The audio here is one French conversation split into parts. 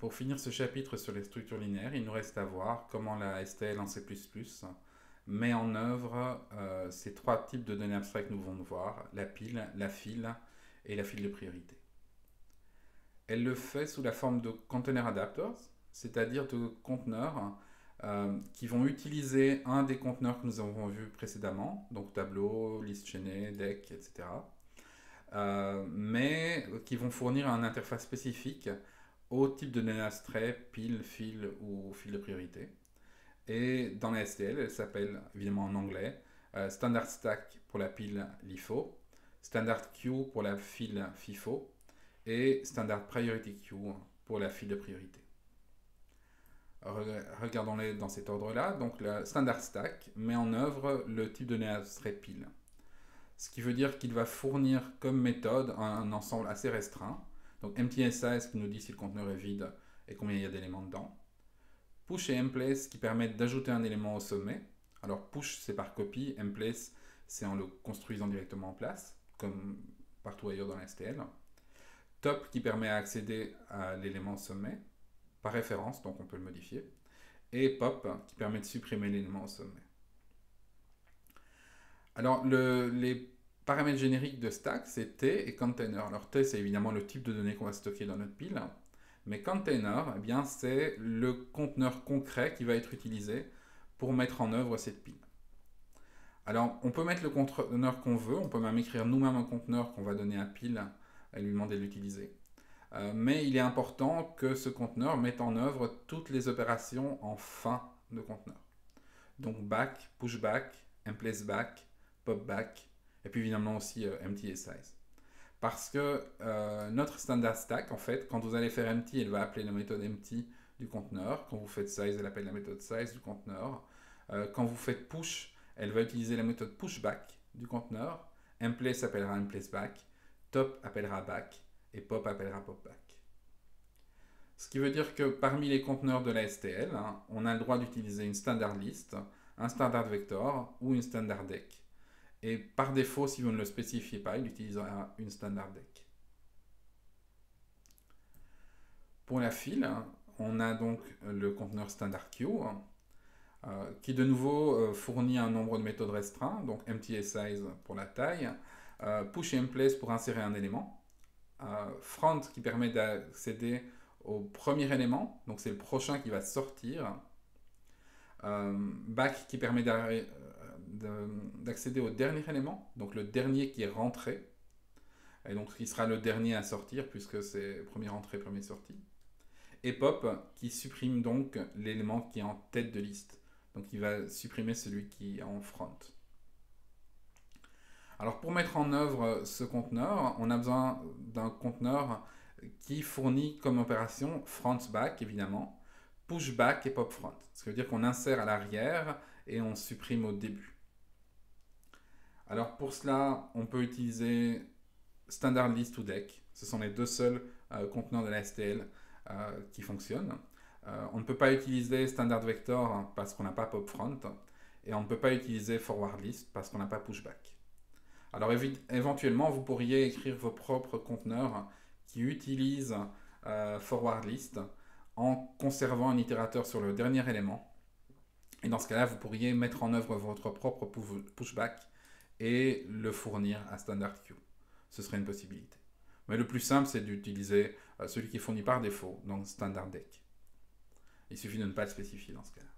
Pour finir ce chapitre sur les structures linéaires, il nous reste à voir comment la STL en C++ met en œuvre ces trois types de données abstraites que nous venons de voir, la pile, la file et la file de priorité. Elle le fait sous la forme de container adapters, c'est-à-dire de conteneurs qui vont utiliser un des conteneurs que nous avons vus précédemment, donc tableau, liste chaînée, deck, etc. Mais qui vont fournir une interface spécifique au type de données abstraites, pile, file ou file de priorité. Et dans la STL, elle s'appelle évidemment en anglais Standard Stack pour la pile LIFO, Standard Queue pour la file FIFO et Standard Priority Queue pour la file de priorité. Regardons-les dans cet ordre-là. Donc, le Standard Stack met en œuvre le type de données abstrait pile. Ce qui veut dire qu'il va fournir comme méthode un ensemble assez restreint. Donc, empty size qui nous dit si le conteneur est vide et combien il y a d'éléments dedans. Push et mplace qui permettent d'ajouter un élément au sommet. Alors, push, c'est par copie. Mplace, c'est en le construisant directement en place, comme partout ailleurs dans la STL. Top qui permet d'accéder à l'élément au sommet par référence, donc on peut le modifier. Et pop qui permet de supprimer l'élément au sommet. Alors, les paramètres génériques de stack, c'est T et container. Alors, T, c'est évidemment le type de données qu'on va stocker dans notre pile. Mais container, eh bien, c'est le conteneur concret qui va être utilisé pour mettre en œuvre cette pile. Alors, on peut mettre le conteneur qu'on veut, on peut même écrire nous-mêmes un conteneur qu'on va donner à pile et lui demander de l'utiliser. Mais il est important que ce conteneur mette en œuvre toutes les opérations en fin de conteneur. Donc back, pushback, mplace back, pop back, et puis évidemment aussi empty et size. Parce que notre standard stack, en fait, quand vous allez faire empty, elle va appeler la méthode empty du conteneur. Quand vous faites size, elle appelle la méthode size du conteneur. Quand vous faites push, elle va utiliser la méthode pushback du conteneur. Mplace appellera mplace back, top appellera back, et pop appellera pop back. Ce qui veut dire que parmi les conteneurs de la STL, on a le droit d'utiliser une standard list, un standard vector ou une standard deck. Et par défaut, si vous ne le spécifiez pas, il utilisera une standard deck. Pour la file, on a donc le conteneur standard queue, qui de nouveau fournit un nombre de méthodes restreints, donc empty et size pour la taille, push et mplace pour insérer un élément, front qui permet d'accéder au premier élément, donc c'est le prochain qui va sortir, back qui permet d'accéder au dernier élément, donc le dernier qui est rentré, et donc qui sera le dernier à sortir puisque c'est première entrée, première sortie, et pop qui supprime donc l'élément qui est en tête de liste, donc il va supprimer celui qui est en front. Alors pour mettre en œuvre ce conteneur, on a besoin d'un conteneur qui fournit comme opération front-back évidemment, push-back et pop-front. Ce qui veut dire qu'on insère à l'arrière et on supprime au début. Alors pour cela, on peut utiliser standard list ou deck. Ce sont les deux seuls conteneurs de la STL qui fonctionnent. On ne peut pas utiliser standard vector parce qu'on n'a pas pop-front et on ne peut pas utiliser forward list parce qu'on n'a pas pushback. Alors éventuellement, vous pourriez écrire vos propres conteneurs qui utilisent forward list en conservant un itérateur sur le dernier élément. Et dans ce cas-là, vous pourriez mettre en œuvre votre propre pushback et le fournir à standard queue. Ce serait une possibilité. Mais le plus simple, c'est d'utiliser celui qui est fourni par défaut, donc standard deck. Il suffit de ne pas le spécifier dans ce cas-là.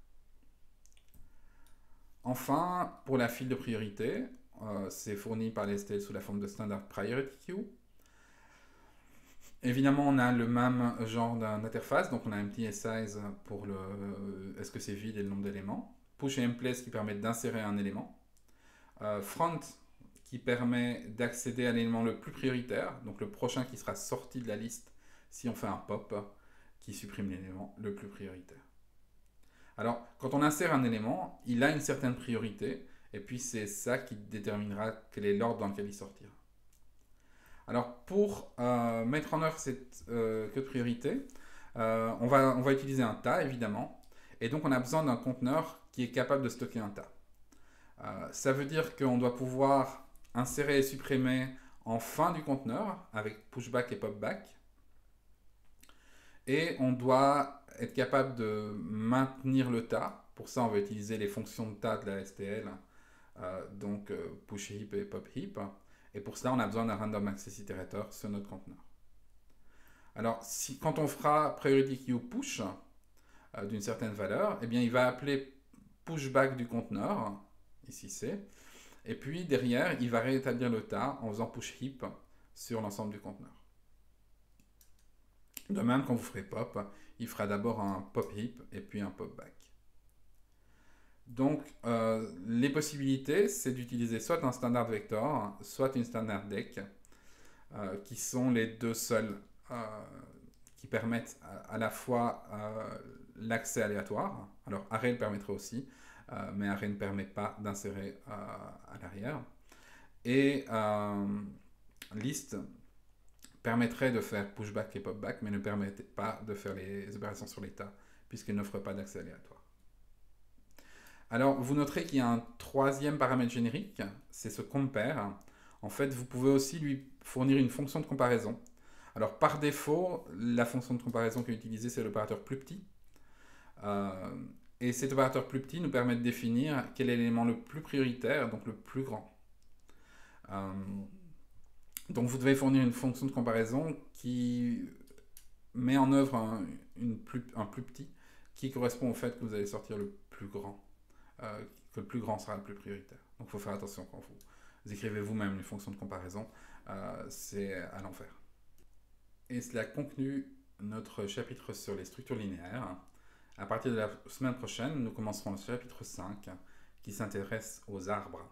Enfin, pour la file de priorité, c'est fourni par les STL sous la forme de standard priority queue. Évidemment, on a le même genre d'interface, donc on a empty et size pour le est-ce que c'est vide et le nombre d'éléments. Push et mplace qui permettent d'insérer un élément. Front qui permet d'accéder à l'élément le plus prioritaire, donc le prochain qui sera sorti de la liste si on fait un pop qui supprime l'élément le plus prioritaire. Alors, quand on insère un élément, il a une certaine priorité, et puis c'est ça qui déterminera quel est l'ordre dans lequel il sortira. Alors, pour mettre en œuvre cette queue de priorité, on va utiliser un tas, évidemment, et donc on a besoin d'un conteneur qui est capable de stocker un tas. Ça veut dire qu'on doit pouvoir insérer et supprimer en fin du conteneur avec pushback et popback. Et on doit être capable de maintenir le tas. Pour ça, on va utiliser les fonctions de tas de la STL, donc push heap et pop heap. Et pour cela, on a besoin d'un random access iterator sur notre conteneur. Alors, quand on fera priority queue push d'une certaine valeur, eh bien, il va appeler pushback du conteneur, ici c'est, et puis derrière, il va rétablir le tas en faisant push heap sur l'ensemble du conteneur. De même, quand vous ferez pop, il fera d'abord un pop heap et puis un pop back. Donc, les possibilités, c'est d'utiliser soit un standard vector, soit une standard deck, qui sont les deux seuls qui permettent à la fois l'accès aléatoire. Alors, array le permettrait aussi, mais array ne permet pas d'insérer à l'arrière. Et list permettrait de faire pushback et popback, mais ne permettait pas de faire les opérations sur l'état, puisqu'il n'offre pas d'accès aléatoire. Alors, vous noterez qu'il y a un troisième paramètre générique, c'est ce compare. En fait, vous pouvez aussi lui fournir une fonction de comparaison. Alors, par défaut, la fonction de comparaison qui est utilisée, c'est l'opérateur plus petit. Et cet opérateur plus petit nous permet de définir quel est l'élément le plus prioritaire, donc le plus grand. Donc, vous devez fournir une fonction de comparaison qui met en œuvre un plus petit, qui correspond au fait que vous allez sortir le plus grand. Que le plus grand sera le plus prioritaire. Donc il faut faire attention quand vous écrivez vous-même une fonction de comparaison, c'est à l'enfer. Et cela conclut notre chapitre sur les structures linéaires. À partir de la semaine prochaine, nous commencerons le chapitre 5 qui s'intéresse aux arbres.